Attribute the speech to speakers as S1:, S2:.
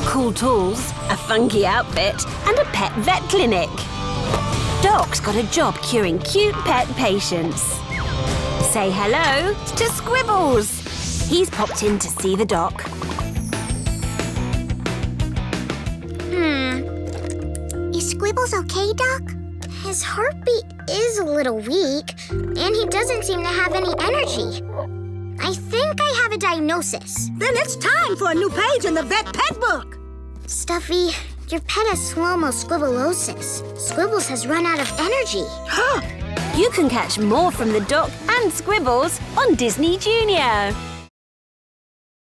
S1: cool tools, a funky outfit, and a pet vet clinic. Doc's got a job curing cute pet patients. Say hello to Squibbles. He's popped in to see the doc.
S2: Is Squibbles okay, Doc? His heartbeat is a little weak, and he doesn't seem to have any energy. I think I have a diagnosis.
S3: Then it's time for a new page in the vet pet book.
S2: Stuffy, your pet has slow-mo squibbelosis. Squibbles has run out of energy.
S1: You can catch more from the doc and Squibbles on Disney Junior.